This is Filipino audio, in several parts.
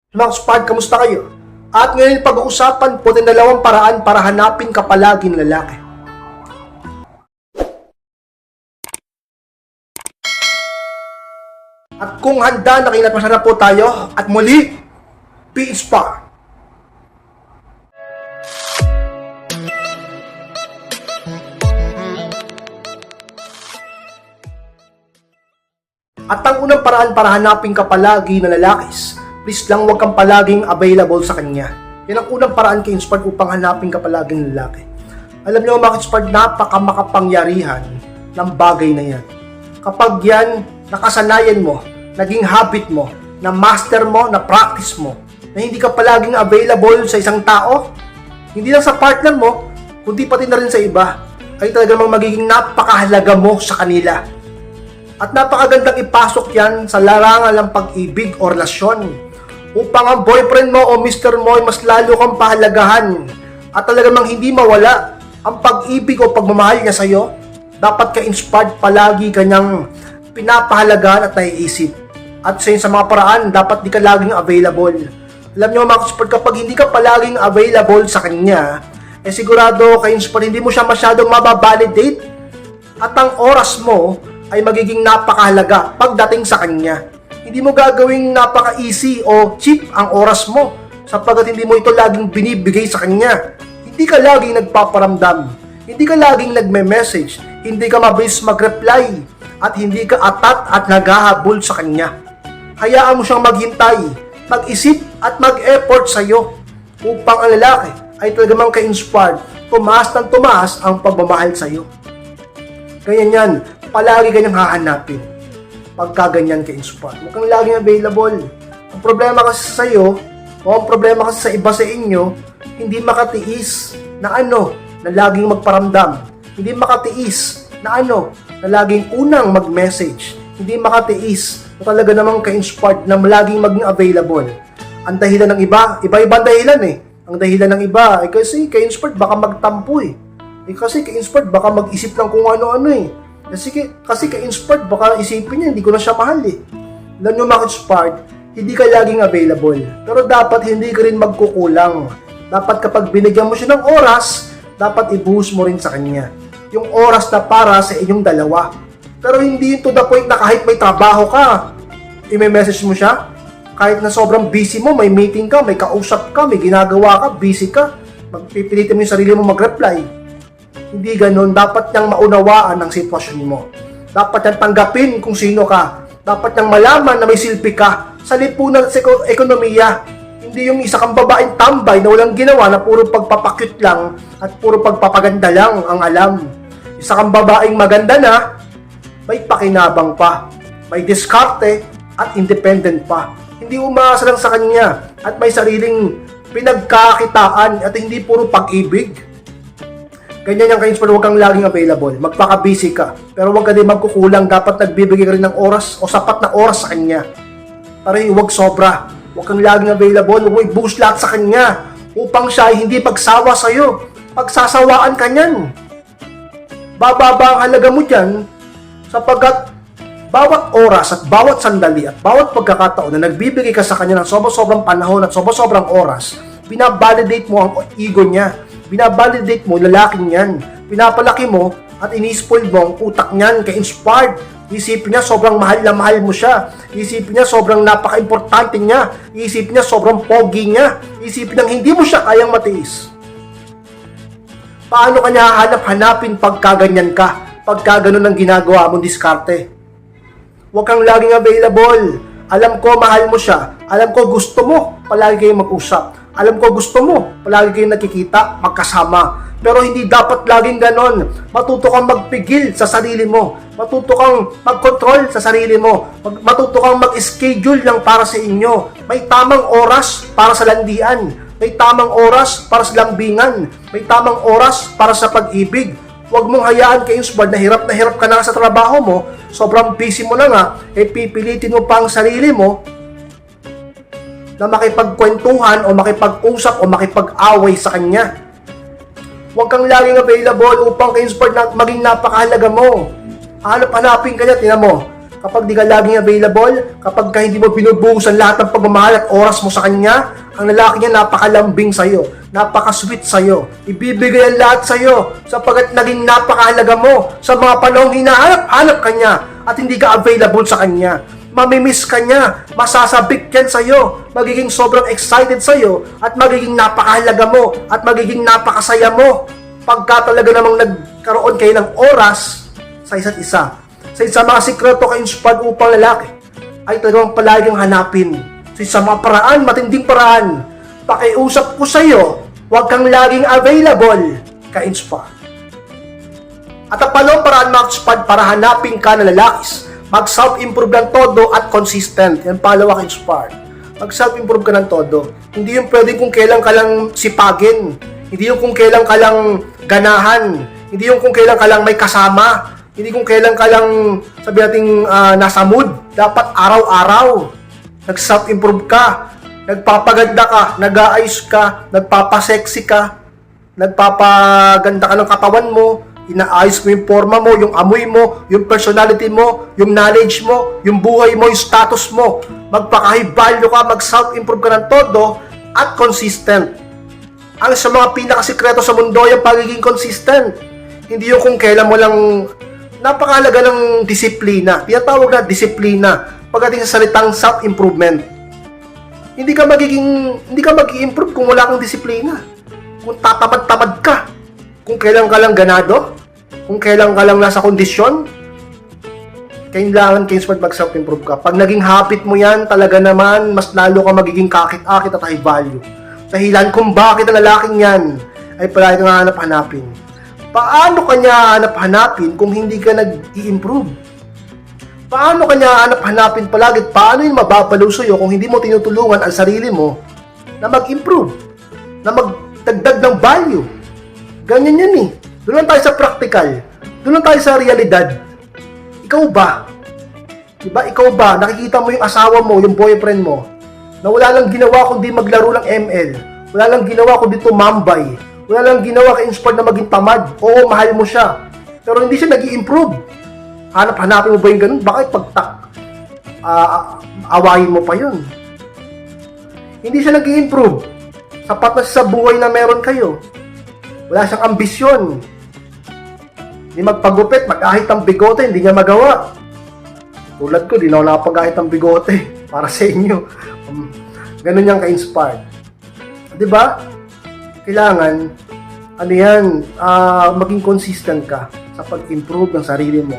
Mga spad, kamusta kayo? At ngayon pag-uusapan po ng dalawang paraan para hanapin ka palaging lalaki. At kung handa, nakinatmasya na po tayo. At muli, P-Spa. At ang unang paraan para hanapin ka palagi na lalakis, please lang huwag kang palaging available sa kanya. Yan ang unang paraan kay Inspired upang hanapin ka palaging lalaki. Alam niyo mga Inspired, napakamakapangyarihan ng bagay na yan. Kapag yan, nakasanayan mo, naging habit mo, na master mo, na practice mo, na hindi ka palaging available sa isang tao, hindi lang sa partner mo, kundi pati na rin sa iba, ay talaga namang magiging napakahalaga mo sa kanila. At napakagandang ipasok yan sa larangan ng pag-ibig o relasyon upang ang boyfriend mo o mister mo ay mas lalo kang pahalagahan at talagang hindi mawala ang pag-ibig o pagmamahal niya sa'yo. Dapat ka inspired palagi kanyang pinapahalagaan at naiisip. At sa mga paraan, dapat di ka laging available. Alam niyo mga inspired, kapag hindi ka palaging available sa kanya, sigurado ka inspired, hindi mo siya masyadong mababalidate at ang oras mo ay magiging napakahalaga pagdating sa kanya. Hindi mo gagawing napaka-easy o cheap ang oras mo sapagkat hindi mo ito laging binibigay sa kanya. Hindi ka laging nagpaparamdam, hindi ka laging nagme-message, hindi ka mabilis mag-reply, at hindi ka atat at naghahabol sa kanya. Hayaan mo siyang maghintay, mag-isip at mag-effort sa iyo upang ang lalaki ay talagang ka-inspired, tumaas ng tumaas ang pagmamahal sa iyo. Ganyan yan, palagi kanyang hahanapin pagka ganyan ka-inspired. Huwag kang laging available. Ang problema kasi sa iyo, o ang problema kasi sa iba sa inyo, hindi makatiis na na laging magparamdam. Hindi makatiis na na laging unang mag-message. Hindi makatiis na talaga namang ka-inspired na laging maging available. Ang dahilan ng iba, iba-ibang dahilan eh. Ang dahilan ng iba, kasi ka-inspired baka magtampo eh. Kasi ka-inspired baka mag-isip lang kung ano-ano eh. Kasi ka-inspired, baka isipin niya, hindi ko na siya mahal eh. Alam nyo mga inspired, hindi ka laging available. Pero dapat hindi ka rin magkukulang. Dapat kapag binigyan mo siya ng oras, dapat ibuhos mo rin sa kanya. Yung oras na para sa inyong dalawa. Pero hindi to the point na kahit may trabaho ka, i-message mo siya. Kahit na sobrang busy mo, may meeting ka, may kausap ka, may ginagawa ka, busy ka, magpipilitin mo yung sarili mo mag-reply. Hindi ganun. Dapat niyang maunawaan ang sitwasyon mo. Dapat niyang tanggapin kung sino ka. Dapat niyang malaman na may silbi ka sa lipunan sa ekonomiya. Hindi yung isa kang babaeng tambay na walang ginawa na puro pagpapakyut lang at puro pagpapaganda lang ang alam. Isa kang babaeng maganda na may pakinabang pa, may diskarte at independent pa. Hindi umaasa lang sa kanya at may sariling pinagkakitaan at hindi puro pag-ibig. Ganyan yung ka-inspired, huwag kang laging available. Magpaka-busy ka. Pero huwag ka din magkukulang. Dapat nagbibigay ka rin ng oras o sapat na oras sa kanya. Para huwag sobra. Huwag kang laging available. Huwag i-boost lahat sa kanya upang siya ay hindi pagsawa sa'yo. Pagsasawaan ka niyan. Bababa ang halaga mo dyan sapagkat bawat oras at bawat sandali at bawat pagkakataon na nagbibigay ka sa kanya ng sobrang panahon at sobrang oras, binabalidate mo ang ego niya. Binabalidate mo lalaking yan. Pinapalaki mo at inispoil mo ang utak niyan ka-inspired. Isipin niya sobrang mahal na mahal mo siya. Isipin niya sobrang napaka-importante niya. Isipin niya sobrang pogi niya. Isipin niya hindi mo siya kayang matiis. Paano kanya hanap-hanapin pagka ganyan ka? Pagka ganun ang ginagawa mong diskarte? Huwag kang laging available. Alam ko mahal mo siya. Alam ko gusto mo palagi kayong mag-usap. Alam ko gusto mo, palagi kayong nakikita, magkasama. Pero hindi dapat laging ganon. Matuto kang magpigil sa sarili mo. Matuto kang mag-control sa sarili mo. Matuto kang mag-schedule lang para sa inyo. May tamang oras para sa landian. May tamang oras para sa lambingan. May tamang oras para sa pag-ibig. Huwag mong hayaan ka-inspired na hirap ka na sa trabaho mo. Sobrang busy mo na nga, pipilitin mo pa ang sarili mo na makipagkwentuhan o makipag-usap o makipag-away sa kanya. Huwag kang laging available upang ka-inspired na maging napakahalaga mo. Hanap-hanapin ka niya, tinan mo. kapag di ka laging available, kapag ka hindi mo binubuhusan lahat ng pagmamahal at oras mo sa kanya, ang lalaki niya napakalambing sa'yo, napaka-sweet sa'yo, ibibigay ang lahat sa'yo, sapagkat naging napakahalaga mo sa mga panahong hinahanap-hanap kanya at hindi ka available sa kanya. Mamimiss ka niya, masasabik yan sa'yo, magiging sobrang excited sa'yo, at magiging napakahalaga mo, at magiging napakasaya mo, pagka talaga namang nagkaroon kayo ng oras sa isa't isa. Sa isa mga sikreto ka-inspired upang lalaki ay talagang palaging hanapin. Sa isa mga paraan, matinding paraan, pakiusap ko sa iyo, huwag kang laging available, ka-inspired. At ang panong paraan mga ka-inspired para hanapin ka na lalakis, mag-self-improve ng todo at consistent. Yan palawa ka-inspired. Mag-self-improve ka ng todo. Hindi yung pwede kung kailan ka lang sipagin. Hindi yung kung kailan ka lang ganahan. Hindi yung kung kailan ka lang may kasama. Hindi kung kailan ka lang, sabi natin, nasa mood. Dapat araw-araw. Nag-self-improve ka. Nagpapaganda ka. Nag-aayos ka. Nagpapasexy ka. Nagpapaganda ka ng katawan mo. Inaayos mo yung forma mo, yung amoy mo, yung personality mo, yung knowledge mo, yung buhay mo, yung status mo. Magpaka-high value ka. Mag-self-improve ka ng todo at consistent. Ang sa mga pinakasikreto sa mundo, yung pagiging consistent. Hindi yung kung kailan mo lang. Napakahalaga ng disiplina. Tinatawag na disiplina pagdating sa salitang self-improvement. Hindi ka mag-i-improve kung wala kang disiplina. Kung tatamad-tamad ka. Kung kailan ka lang ganado. Kung kailan ka lang nasa kondisyon. Kailangan mag-self-improve ka. Pag naging habit mo yan, talaga naman, mas lalo ka magiging kakit-akit at high value. Dahilan kung bakit ang lalaking yan ay palagi kang hanap-hanapin. Paano kanya hanap-hanapin kung hindi ka nag-i-improve? Paano kanya hanap-hanapin palagi? Paano yung mababalo sa'yo kung hindi mo tinutulungan ang sarili mo na mag-improve? Na magdagdag ng value? Ganyan yan eh. Doon lang tayo sa practical. Doon lang tayo sa realidad. Ikaw ba? Diba? Ikaw ba? Nakikita mo yung asawa mo, yung boyfriend mo, na wala lang ginawa kundi maglaro ng ML. Wala lang ginawa kundi tumambay. Wala lang ginawa ka-inspired na maging tamad. Oo, mahal mo siya. Pero hindi siya nag-i-improve. Hanap-hanapin mo ba yung ganun? Bakit awayin mo pa yun? Hindi siya nag-i-improve. Sapat na siya sa buhay na meron kayo. Wala siyang ambisyon. Hindi magpagupit, mag-ahit ang bigote, hindi niya magawa. Tulad ko, di na ako nakapag-ahit ang bigote para sa inyo. Ganun yung ka-inspired. Diba? Kailangan, maging consistent ka sa pag-improve ng sarili mo.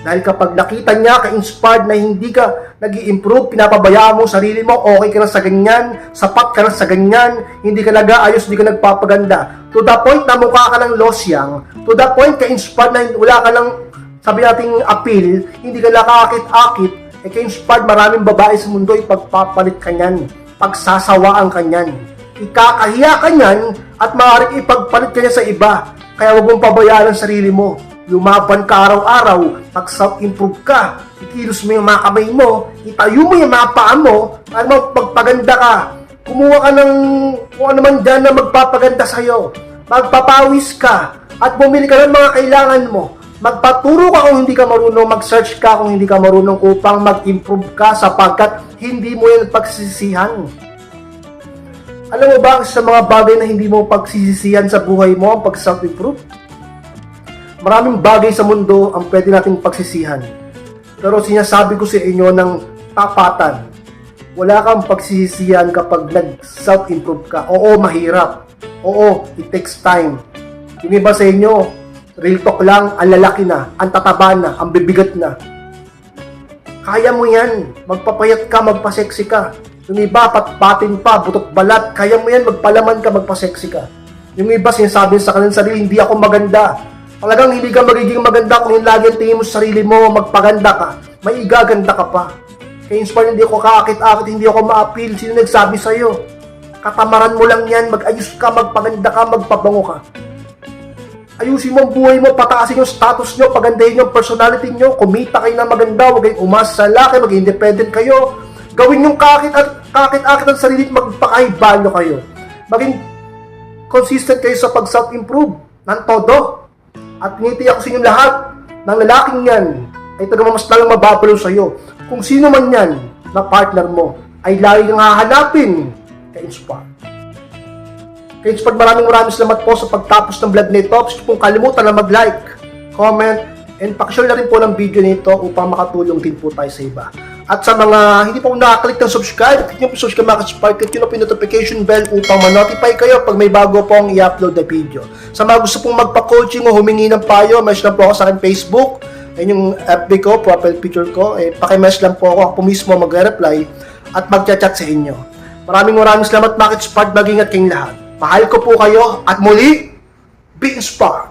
Dahil kapag nakita niya ka-inspired na hindi ka nag-i-improve, pinapabayaan mo sarili mo, okay ka na sa ganyan, sapat ka na sa ganyan, hindi ka nag-aayos, hindi ka nagpapaganda. To the point na mukha ka ng losyang, to the point ka-inspired na wala ka ng, sabi nating appeal, hindi ka nakakakit-akit, ka-inspired maraming babae sa mundo, ipagpapalit ka niyan, pagsasawaan ka niyan, ikakahiya ka niyan, at maaaring ipagpalit ka niya sa iba. Kaya huwag mong pabayaan ang sarili mo. Lumaban ka araw-araw, mag-self-improve ka, ikilos mo yung mga kamay mo, itayo mo yung mga paa mo, para magpagpaganda ka. Kumuha ka ng kung ano man dyan na magpapaganda sa'yo. Magpapawis ka, at bumili ka ng mga kailangan mo. Magpaturo ka kung hindi ka marunong, mag-search ka kung hindi ka marunong upang mag-improve ka sapagkat hindi mo yan pagsisisihan. Alam mo ba sa mga bagay na hindi mo pagsisisihan sa buhay mo ang pag-self-improve? Maraming bagay sa mundo ang pwede nating pagsisihan. Pero sinasabi ko sa inyo ng tapatan, wala kang pagsisisihan kapag nag-self-improve ka. Oo, mahirap. Oo, it takes time. Yung iba sa inyo, real talk lang, ang lalaki na, ang tataba na, ang bibigat na. Kaya mo yan. Magpapayat ka, magpasexy ka. Yung iba, patpatin pa, butot balat. Kaya mo yan, magpalaman ka, magpasexy ka. Yung iba, sinasabi sa kanilang sarili, hindi ako maganda. Talagang hindi ka magiging maganda kung yung lagi ang tingin mo sa sarili mo, magpaganda ka. May igaganda ka pa. Kaya inspired, hindi ako kaakit-akit, hindi ako ma-appeal. Sino nagsabi sa'yo? Katamaran mo lang yan, mag-ayos ka, magpaganda ka, magpabango ka. Ayusin mo ang buhay mo, pataasin yung status nyo, pagandahin yung personality nyo, kumita kayo na maganda, huwag kayong umasa sa laki, maging independent kayo. Gawin yung kakit-akit ang sarili at magpaka-high value kayo. Maging consistent kayo sa pag-self-improve ng todo. At ngiti ako sa inyong lahat ng lalaking yan ay talagang mas lalong mababalo sa'yo. Kung sino man yan na partner mo, ay lagi kang hahanapin kay Inspire. Kay Inspire, maraming salamat po sa pagtapos ng vlog nito. Gusto pong kalimutan na mag-like, comment, and pakishare na rin po ng video nito upang makatulong din po tayo sa iba. At sa mga hindi pa po nakaklik ng subscribe, click nyo po subscribe mga ka-Spark, click nyo po yung notification bell upang ma-notify kayo pag may bago pong i-upload na video. Sa mga gusto pong magpa-coaching o humingi ng payo, message lang po ako sa akin Facebook, ayun yung FB ko, profile picture ko, paki-message lang po ako mismo magre-reply at mag-chat sa inyo. Maraming salamat mga ka-Spark, mag-ingat kayong lahat. Mahal ko po kayo at muli, be inspired!